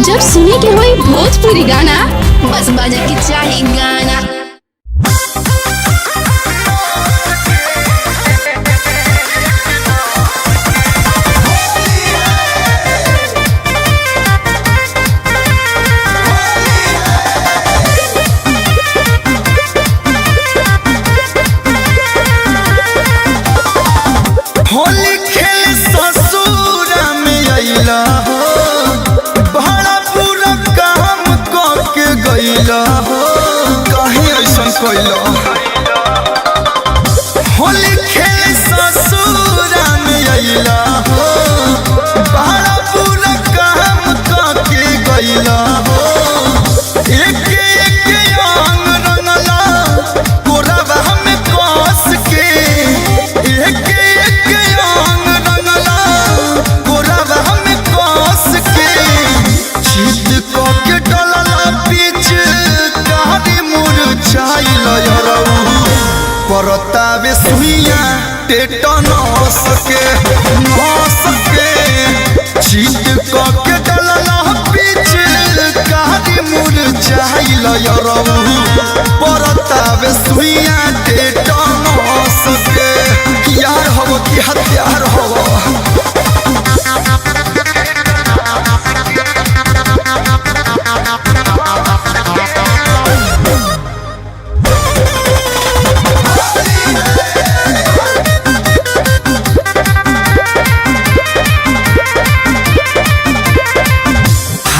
जब सुने के होई भोजपुरी गाना बस बजे के चाही गाना। होली खेल ससुरा में अइला हो, बड़ा पूरा काम करके गइला हो, कहीं ऐसन कइला। होली खेल ससुरा में अइला हो, बड़ा पूरा काम करके गइला हो। एक एक अंग रंगला कोरबा में कस के, एक परतावे सुइया टेटनस के चीत के डलला बीच गाड़ी मुरझाइल यरऊ। परतावे सुइया टेटनस के यार हो कि हथियार हो।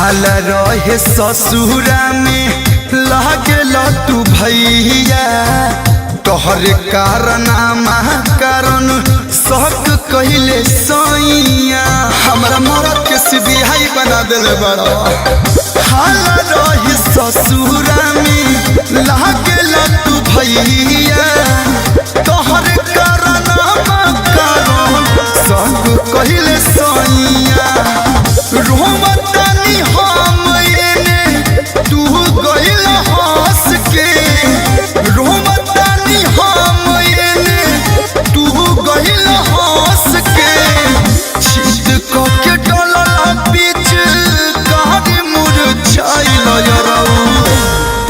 हाल रहे ससुरा में लागल तू भैया, तोहर कारनामा कारण शक कहिले सैया, हमरा मरद के सिबिहाई बना दिल बड़ा। हाल रहे ससुरा में लागल तू भैया, तोहर कारनामा कारण शक कहिले सैया। रोमतानी हम एने तू गइल हंस के, रोमतानी हम एने तू गइल हंस के। चीत के डलला बीच गाड़ी मुरझाइल यरऊ।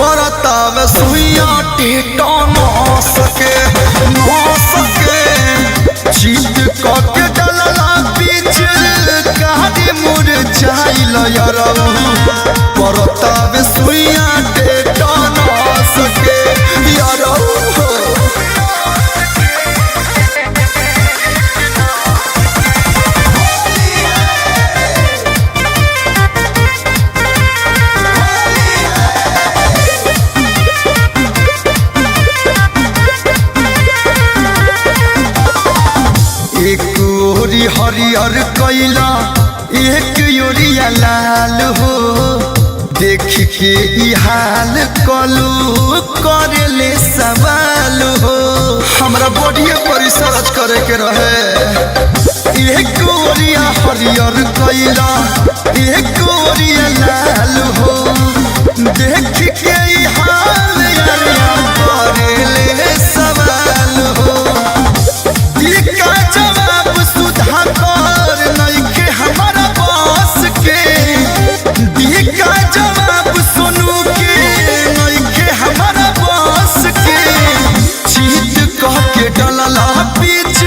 परतावे सुइया टेटनस के चीत के डलला बीच गाड़ी मुरझाइल यरऊ। परतावे सुइया टेटनस के यरऊ। एक ओरी हरियर कैला, एक ओरिया लाल हो, देख के ई हाल कलू करेले सवाल हो। हमरा बॉडीए पर सर्च करे के रहे। एक ओरिया हरियर कैला, एक ओरिया लाल हो, देख के ई हाल यारिया करेले सवाल हो। का जवाब सुधा कर नइखे हमारा बस के, का जवाब सुनू के नइखे हमारा बस के। चीत कह के डलला बीच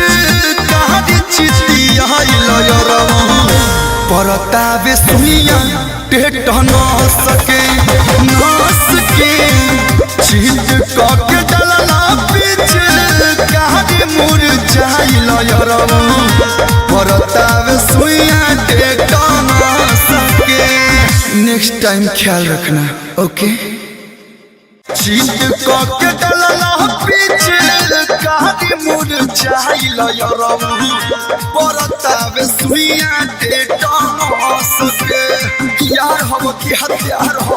गाड़ी चितियाइल यरऊ। परतावे सुइया टेटनस के चीत कह के डलला बीच गाड़ी मुरझाइल यरऊ। परतावे सुइया टेटनस के। नेक्स्ट टाइम ख्याल रखना, ओके। चीत के डलला बीच गाड़ी मुरझाइल यरऊ। परतावे सुइया टेटनस के यार हो कि हथियार हो।